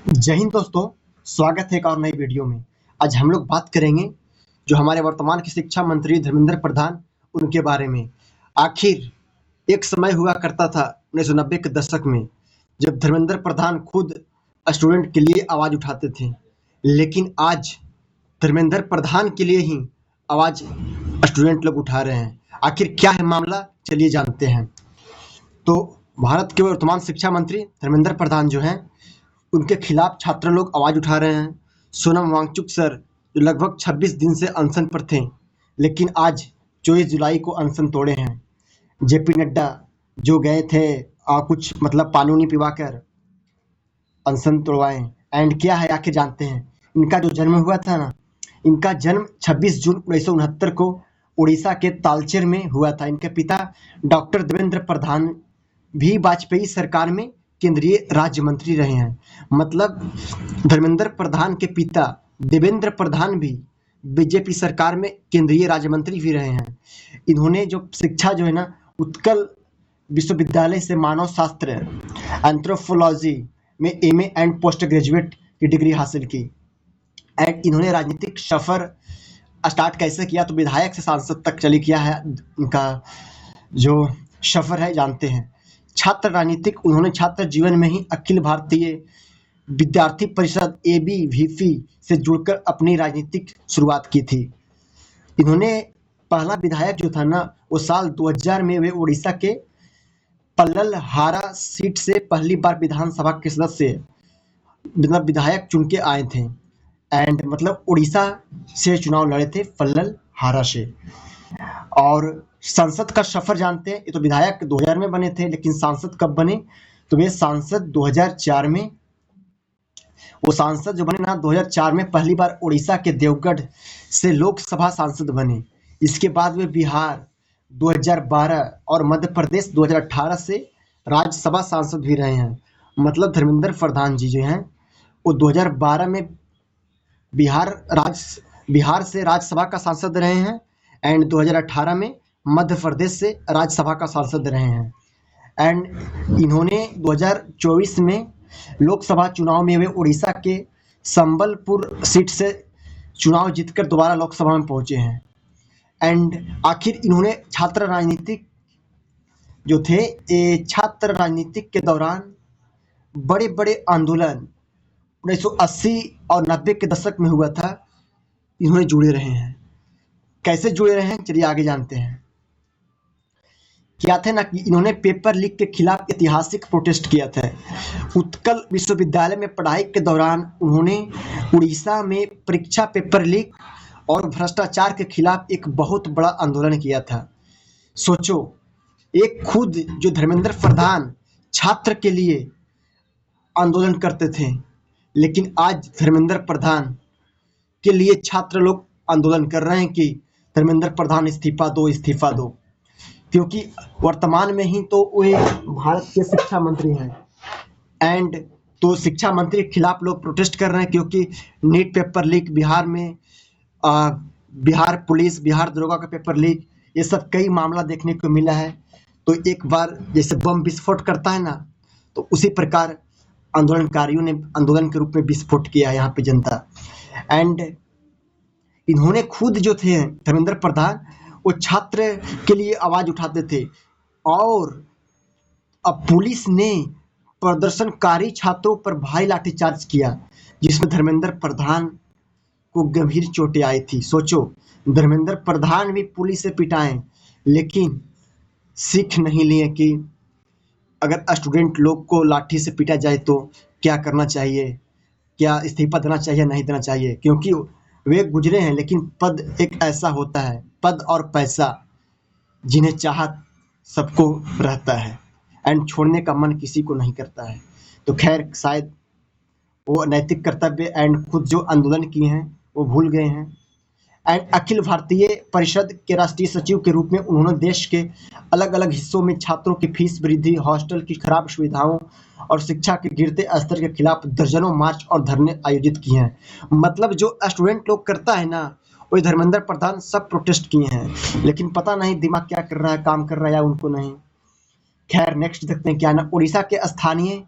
जय हिंद दोस्तों, स्वागत है एक और नई वीडियो में। आज हम लोग बात करेंगे जो हमारे वर्तमान के शिक्षा मंत्री धर्मेंद्र प्रधान उनके बारे में। आखिर एक समय हुआ करता था 1990 के दशक में, जब धर्मेंद्र प्रधान खुद स्टूडेंट के लिए आवाज़ उठाते थे, लेकिन आज धर्मेंद्र प्रधान के लिए ही आवाज़ स्टूडेंट लोग उठा रहे हैं। आखिर क्या है मामला, चलिए जानते हैं। तो भारत के वर्तमान शिक्षा मंत्री धर्मेंद्र प्रधान जो हैं, उनके खिलाफ छात्र लोग आवाज़ उठा रहे हैं। सोनम वांगचुक सर जो लगभग 26 दिन से अनशन पर थे, लेकिन आज 24 जुलाई को अनशन तोड़े हैं। जेपी नड्डा जो गए थे कुछ मतलब पानी नहीं पिवाकर अनशन तोड़वाए। एंड क्या है आखिर जानते हैं। इनका जो जन्म हुआ था ना, इनका जन्म 26 जून 1969 को उड़ीसा के तालचेर में हुआ था। इनके पिता डॉक्टर देवेंद्र प्रधान भी वाजपेयी सरकार में केंद्रीय राज्य मंत्री रहे हैं। मतलब धर्मेंद्र प्रधान के पिता देवेंद्र प्रधान भी बीजेपी सरकार में केंद्रीय राज्य मंत्री भी रहे हैं। इन्होंने जो शिक्षा जो है ना, उत्कल विश्वविद्यालय से मानव शास्त्र एंथ्रोपोलॉजी में एमए एंड पोस्ट ग्रेजुएट की डिग्री हासिल की। एंड इन्होंने राजनीतिक सफर स्टार्ट कैसे किया, तो विधायक से सांसद तक चली किया है। इनका जो सफर है जानते हैं। छात्र राजनीतिक उन्होंने छात्र जीवन में ही अखिल भारतीय विद्यार्थी परिषद एबीवीपी से जुड़कर अपनी राजनीतिक शुरुआत की थी। इन्होंने पहला विधायक जो था ना, वो साल 2000 में वे उड़ीसा के पल्लल-हारा सीट से पहली बार विधानसभा के सदस्य मतलब विधायक चुन के आए थे। एंड मतलब उड़ीसा से चुनाव लड़े थे, पल्लल-हारा से। और संसद का सफर जानते हैं। ये तो विधायक 2000 में बने थे, लेकिन सांसद कब बने, तो वे सांसद 2004 में, वो सांसद जो बने ना 2004 में पहली बार उड़ीसा के देवगढ़ से लोकसभा सांसद बने। इसके बाद वे बिहार 2012 और मध्य प्रदेश 2018 से राज्यसभा सांसद भी रहे हैं। मतलब धर्मेंद्र प्रधान जी जो हैं, वो 2012 में बिहार से राज्यसभा का सांसद रहे हैं। एंड 2018 में मध्य प्रदेश से राज्यसभा का सांसद रहे हैं। एंड इन्होंने 2024 में लोकसभा चुनाव में वे उड़ीसा के संबलपुर सीट से चुनाव जीतकर दोबारा लोकसभा में पहुंचे हैं। एंड आखिर इन्होंने छात्र राजनीतिक जो थे, छात्र राजनीतिक के दौरान बड़े बड़े आंदोलन 1980 और 90 के दशक में हुआ था, इन्होंने जुड़े रहे हैं। कैसे जुड़े रहे हैं, चलिए आगे जानते हैं। क्या थे ना कि इन्होंने पेपर लीक के खिलाफ ऐतिहासिक प्रोटेस्ट किया था। उत्कल विश्वविद्यालय में पढ़ाई के दौरान उन्होंने उड़ीसा में परीक्षा पेपर लीक और भ्रष्टाचार के खिलाफ एक बहुत बड़ा आंदोलन किया था। सोचो, एक खुद जो धर्मेंद्र प्रधान छात्र के लिए आंदोलन करते थे, लेकिन आज धर्मेंद्र प्रधान के लिए छात्र लोग आंदोलन कर रहे हैं कि धर्मेंद्र प्रधान इस्तीफा दो, इस्तीफा दो। क्योंकि वर्तमान में ही तो वे भारत के शिक्षा मंत्री हैं। एंड तो शिक्षा मंत्री के खिलाफ लोग प्रोटेस्ट कर रहे हैं, क्योंकि नीट पेपर लीक बिहार में, बिहार पुलिस, बिहार दरोगा का पेपर लीक, ये सब कई मामला देखने को मिला है। तो एक बार जैसे बम विस्फोट करता है ना, तो उसी प्रकार आंदोलनकारियों ने आंदोलन के रूप में विस्फोट किया यहाँ पे जनता। एंड इन्होंने खुद जो थे धर्मेंद्र प्रधान, वो छात्र के लिए आवाज उठाते थे। और अब पुलिस ने प्रदर्शनकारी छात्रों पर भारी लाठीचार्ज किया, जिसमें धर्मेंद्र प्रधान को गंभीर चोटें आई थी। सोचो, धर्मेंद्र प्रधान भी पुलिस से पिटाए, लेकिन सीख नहीं लिए कि अगर स्टूडेंट लोग को लाठी से पीटा जाए तो क्या करना चाहिए, क्या इस्तीफा देना चाहिए, नहीं देना चाहिए। क्योंकि वे गुजरे हैं, लेकिन पद एक ऐसा होता है, पद और पैसा जिन्हें चाहत सबको रहता है, एंड छोड़ने का मन किसी को नहीं करता है। तो खैर, शायद वो नैतिक कर्तव्य एंड खुद जो आंदोलन किए हैं वो भूल गए हैं। एंड अखिल भारतीय परिषद के राष्ट्रीय सचिव के रूप में उन्होंने देश के अलग अलग हिस्सों में छात्रों की फीस वृद्धि, हॉस्टल की खराब सुविधाओं और शिक्षा के गिरते स्तर के खिलाफ दर्जनों मार्च और धरने आयोजित किए हैं। मतलब जो स्टूडेंट लोग करता है ना, वही धर्मेंद्र प्रधान सब प्रोटेस्ट किए हैं। लेकिन पता नहीं दिमाग क्या कर रहा है, काम कर रहा है या उनको नहीं। खैर, नेक्स्ट देखते हैं क्या ना। उड़ीसा के स्थानीय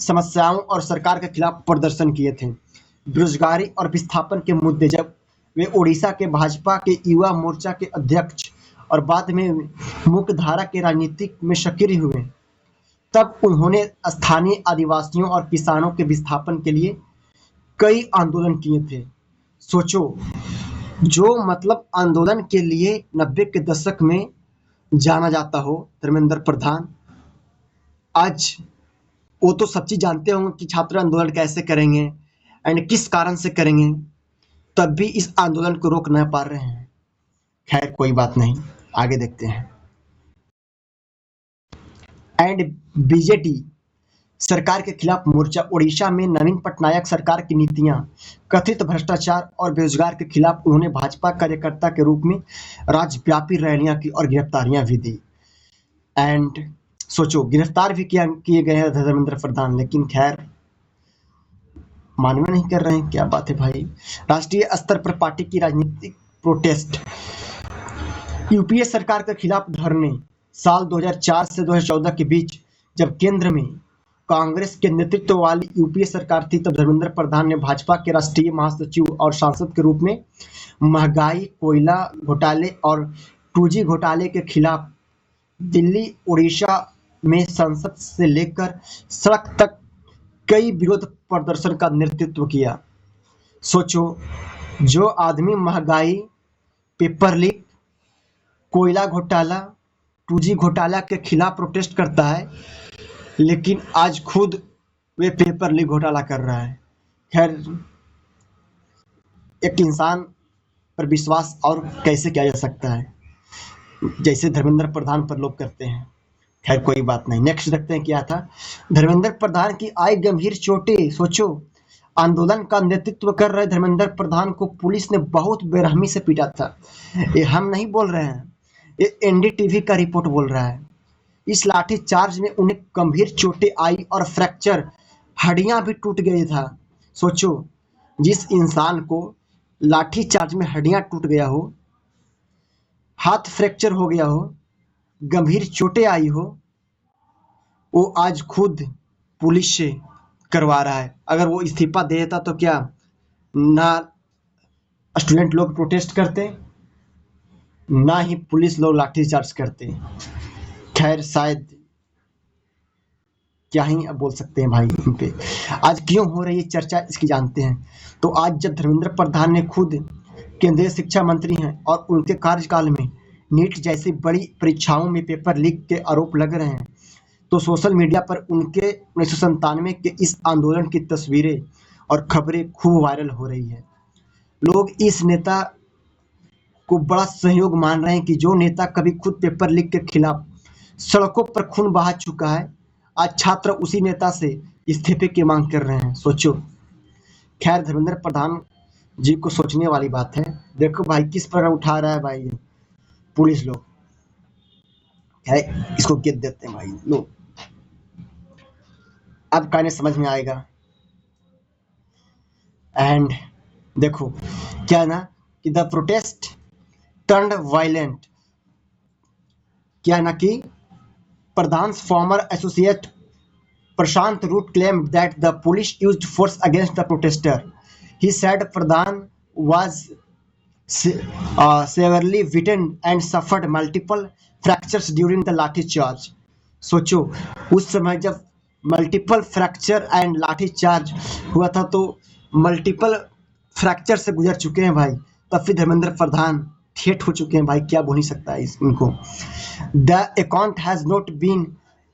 समस्याओं और सरकार के खिलाफ प्रदर्शन किए थे। बेरोजगारी और विस्थापन के मुद्दे जब वे ओडिशा के भाजपा के युवा मोर्चा के अध्यक्ष और बाद में मुख्य धारा के राजनीतिक में सक्रिय हुए, तब उन्होंने स्थानीय आदिवासियों और किसानों के विस्थापन के लिए कई आंदोलन किए थे। सोचो, जो मतलब आंदोलन के लिए 90 के दशक में जाना जाता हो धर्मेंद्र प्रधान, आज वो तो सब चीज जानते होंगे कि छात्र आंदोलन कैसे करेंगे एंड किस कारण से करेंगे, तब भी इस आंदोलन को रोक नहीं पा रहे हैं। खैर कोई बात नहीं, आगे देखते हैं। एंड बीजेडी सरकार के खिलाफ मोर्चा। ओडिशा में नवीन पटनायक सरकार की नीतियां, कथित भ्रष्टाचार और बेरोजगार के खिलाफ उन्होंने भाजपा कार्यकर्ता के रूप में राज्यव्यापी रैलियां की और गिरफ्तारियां भी दी। एंड सोचो, गिरफ्तार भी किए गए हैं धर्मेंद्र प्रधान, लेकिन खैर मानवे नहीं कर रहे हैं। क्या बात है भाई। राष्ट्रीय स्तर पर पार्टी की राजनीतिक प्रोटेस्ट। यूपीए सरकार के खिलाफ धरने। साल 2004 से 2014 के बीच जब केंद्र में कांग्रेस के नेतृत्व वाली यूपीए सरकार थी, तब धर्मेंद्र प्रधान ने भाजपा के राष्ट्रीय महासचिव और सांसद के रूप में महंगाई, कोयला घोटाले और 2G घोटाले के खिलाफ दिल्ली, उड़ीसा में संसद से लेकर सड़क तक कई विरोध प्रदर्शन का नेतृत्व किया। सोचो, जो आदमी महंगाई, पेपर लीक, कोयला घोटाला, 2G घोटाला के खिलाफ प्रोटेस्ट करता है, लेकिन आज खुद वे पेपर लीक घोटाला कर रहा है। खैर, एक इंसान पर विश्वास और कैसे किया जा सकता है, जैसे धर्मेंद्र प्रधान पर लोग करते हैं। खैर कोई बात नहीं, नेक्स्ट देखते हैं क्या था। धर्मेंद्र प्रधान की आई गंभीर चोटें। सोचो, आंदोलन का नेतृत्व कर रहे धर्मेंद्र प्रधान को पुलिस ने बहुत बेरहमी से पीटा था। ये हम नहीं बोल रहे हैं, ये एनडीटीवी का रिपोर्ट बोल रहा है। इस लाठी चार्ज में उन्हें गंभीर चोटें आई और फ्रैक्चर, हड्डियां भी टूट गई था। सोचो, जिस इंसान को लाठी चार्ज में हड्डियां टूट गया हो, हाथ फ्रैक्चर हो गया हो, गंभीर चोटें आई हो, वो आज खुद पुलिस से करवा रहा है। अगर वो इस्तीफा दे देता तो क्या ना स्टूडेंट लोग प्रोटेस्ट करते, ना ही पुलिस लोग लाठीचार्ज करते। खैर, शायद क्या ही अब बोल सकते हैं भाई इन पे। आज क्यों हो रही है चर्चा, इसकी जानते हैं। तो आज जब धर्मेंद्र प्रधान ने खुद केंद्रीय शिक्षा मंत्री हैं और उनके कार्यकाल में नीट जैसी बड़ी परीक्षाओं में पेपर लीक के आरोप लग रहे हैं, तो सोशल मीडिया पर उनके 1997 के इस आंदोलन की तस्वीरें और खबरें खूब वायरल हो रही है। लोग इस नेता को बड़ा सहयोग मान रहे हैं कि जो नेता कभी खुद पेपर लीक के खिलाफ सड़कों पर खून बहा चुका है, आज छात्र उसी नेता से इस्तीफे की मांग कर रहे हैं। सोचो। खैर, धर्मेंद्र प्रधान जी को सोचने वाली बात है। देखो भाई, किस पर उठा रहा है भाई ये पुलिस लोग। है, इसको गिर देते हैं भाई लोग। अब कहने समझ में आएगा। एंड देखो क्या है ना कि द प्रोटेस्ट टर्न्ड वायलेंट। क्या है ना कि Pradhan's former associate Prashant Root claimed that the police used force against the protester. He said Pradhan was severely beaten and suffered multiple fractures during the लाठी चार्ज। सोचो, उस समय जब multiple fracture and लाठी चार्ज हुआ था, तो multiple fracture से गुजर चुके हैं भाई। तब फिर धर्मेंद्र प्रधान ठेठ हो चुके हैं भाई, क्या बोल नहीं सकता है इनको। The account has not been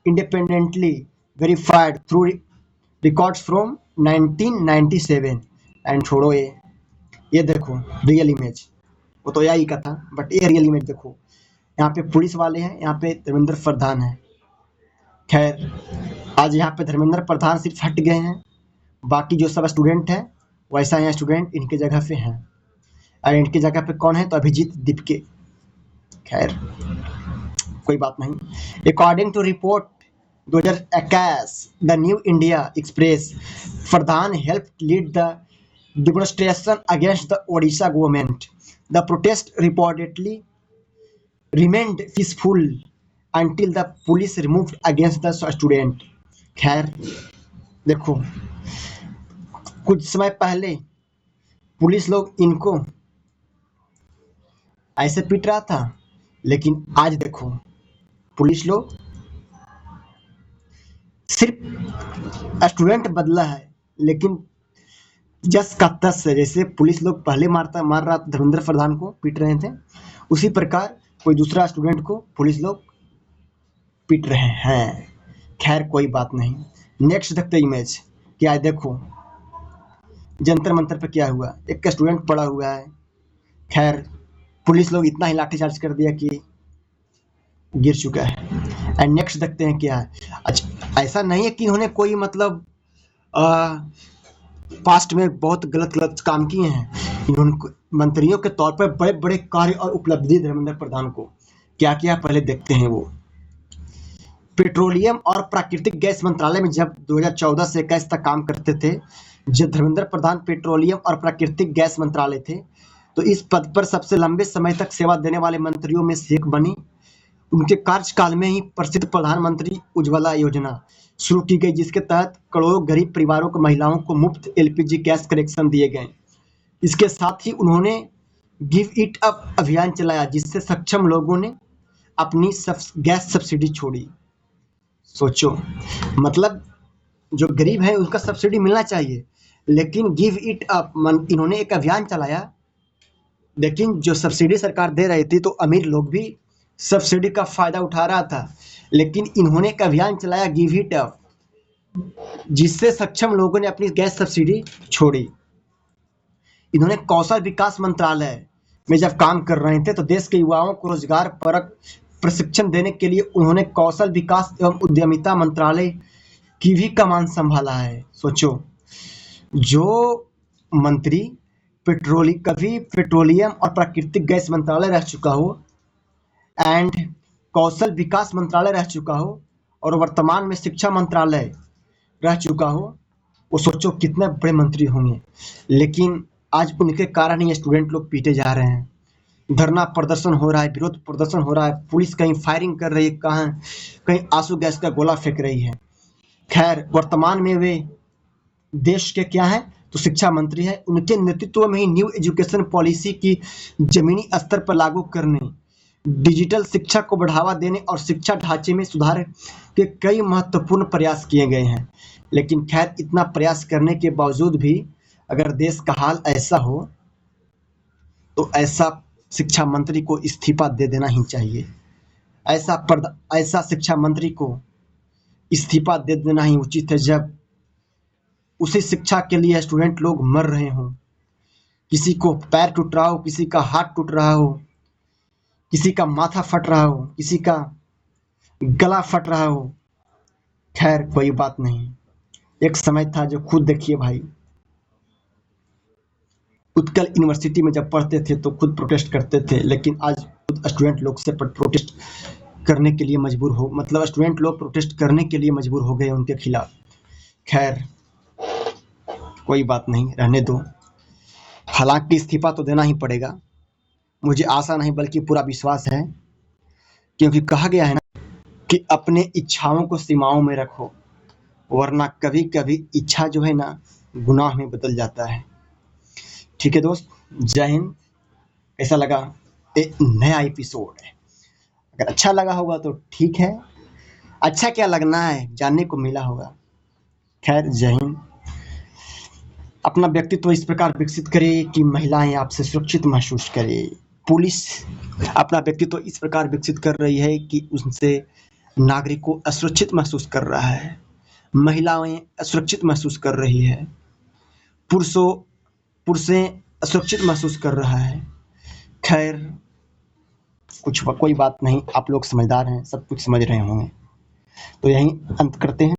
independently verified through records from 1997। And छोड़ो ये देखो रियल इमेज, वो तो यही का था, बट ये रियल इमेज देखो। यहाँ पे पुलिस वाले हैं, यहाँ पे धर्मेंद्र प्रधान है। खैर, आज यहाँ पे धर्मेंद्र प्रधान सिर्फ हट गए हैं, बाकी जो सब स्टूडेंट हैं वैसा यहाँ स्टूडेंट इनके जगह पे हैं। और इनकी जगह पे कौन है, तो अभिजीत दीपके। खैर कोई बात नहीं। According to report 2021 the new India express, Pradhan help lead the demonstration against the Odisha government. The protest reportedly remained peaceful until the police removed against the student. खैर, देखो, कुछ समय पहले पुलिस लोग इनको ऐसे पीट रहा था, लेकिन आज देखो पुलिस लोग सिर्फ स्टूडेंट बदला है, लेकिन जस का तस है। जैसे पुलिस लोग पहले मार रहा था, धर्मेंद्र प्रधान को पीट रहे थे, उसी प्रकार कोई दूसरा स्टूडेंट को पुलिस लोग पीट रहे हैं। खैर कोई बात नहीं। नेक्स्ट देखते इमेज। क्या है देखो, जंतर मंतर पे क्या हुआ, एक स्टूडेंट पड़ा हुआ है। खैर पुलिस लोग इतना ही लाठीचार्ज कर दिया कि गिर चुका है। एंड नेक्स्ट देखते हैं क्या है। अच्छा, ऐसा नहीं है कि इन्होंने कोई मतलब पास्ट में बहुत गलत काम किए हैं। इन्होंने मंत्रियों के तौर पर बड़े बड़े कार्य और उपलब्धि धर्मेंद्र प्रधान को क्या किया, पहले देखते हैं। वो पेट्रोलियम और प्राकृतिक गैस मंत्रालय में जब 2014 से 21 तक काम करते थे, जब धर्मेंद्र प्रधान पेट्रोलियम और प्राकृतिक गैस मंत्रालय थे, तो इस पद पर सबसे लंबे समय तक सेवा देने वाले मंत्रियों में से एक बनी। उनके कार्यकाल में ही प्रसिद्ध प्रधानमंत्री उज्ज्वला योजना शुरू की गई, जिसके तहत करोड़ों गरीब परिवारों को, महिलाओं को मुफ्त एलपीजी गैस कनेक्शन दिए गए। इसके साथ ही उन्होंने गिव इट अप अभियान चलाया, जिससे सक्षम लोगों ने अपनी गैस सब्सिडी छोड़ी। सोचो, मतलब जो गरीब है उनका सब्सिडी मिलना चाहिए, लेकिन गिव इट अप इन्होंने एक अभियान चलाया। लेकिन जो सब्सिडी सरकार दे रही थी, तो अमीर लोग भी सब्सिडी का फायदा उठा रहा था, लेकिन इन्होंने एक अभियान चलाया गिव इट अप, जिससे सक्षम लोगों ने अपनी गैस सब्सिडी छोड़ी। इन्होंने कौशल विकास मंत्रालय में जब काम कर रहे थे, तो देश के युवाओं को रोजगार परक प्रशिक्षण देने के लिए उन्होंने कौशल विकास एवं उद्यमिता मंत्रालय की भी कमान संभाला है। सोचो, जो मंत्री कभी पेट्रोलियम और प्राकृतिक गैस मंत्रालय रह चुका हो, एंड कौशल विकास मंत्रालय रह चुका हो, और वर्तमान में शिक्षा मंत्रालय रह चुका हो, वो सोचो कितने बड़े मंत्री होंगे। लेकिन आज उनके कारण ही स्टूडेंट लोग पीटे जा रहे हैं, धरना प्रदर्शन हो रहा है, विरोध प्रदर्शन हो रहा है, पुलिस कहीं फायरिंग कर रही है, कहीं आंसू गैस का गोला फेंक रही है। खैर वर्तमान में वे देश के क्या है, तो शिक्षा मंत्री है। उनके नेतृत्व में ही न्यू एजुकेशन पॉलिसी की जमीनी स्तर पर लागू करने, डिजिटल शिक्षा को बढ़ावा देने और शिक्षा ढांचे में सुधार के कई महत्वपूर्ण प्रयास किए गए हैं। लेकिन खैर इतना प्रयास करने के बावजूद भी अगर देश का हाल ऐसा हो, तो ऐसा शिक्षा मंत्री को इस्तीफा दे देना ही चाहिए। ऐसा शिक्षा मंत्री को इस्तीफा दे देना ही उचित है, जब उसी शिक्षा के लिए स्टूडेंट लोग मर रहे हों, किसी को पैर टूट रहा हो, किसी का हाथ टूट रहा हो, किसी का माथा फट रहा हो, किसी का गला फट रहा हो। खैर कोई बात नहीं। एक समय था जो खुद देखिए भाई, उत्कल यूनिवर्सिटी में जब पढ़ते थे तो खुद प्रोटेस्ट करते थे, लेकिन आज खुद स्टूडेंट लोग से प्रोटेस्ट करने के लिए मजबूर हो, मतलब स्टूडेंट लोग प्रोटेस्ट करने के लिए मजबूर हो गए उनके खिलाफ। खैर कोई बात नहीं, रहने दो। हालांकि इस्तीफा तो देना ही पड़ेगा, मुझे आशा नहीं बल्कि पूरा विश्वास है, क्योंकि कहा गया है ना कि अपने इच्छाओं को सीमाओं में रखो, वरना कभी कभी इच्छा जो है ना गुनाह में बदल जाता है। ठीक है दोस्त, जय हिंद। कैसा लगा एक नया एपिसोड है? अगर अच्छा लगा होगा तो ठीक है, अच्छा क्या लगना है जानने को मिला होगा। खैर जय हिंद। अपना व्यक्तित्व इस प्रकार विकसित करे कि महिलाएं आपसे सुरक्षित महसूस करें। पुलिस अपना व्यक्तित्व इस प्रकार विकसित कर रही है कि उनसे नागरिक को असुरक्षित महसूस कर रहा है, महिलाएं असुरक्षित महसूस कर रही है, पुरुषें असुरक्षित महसूस कर रहा है। खैर कोई बात नहीं, आप लोग समझदार हैं, सब कुछ समझ रहे होंगे। तो यहीं अंत करते हैं।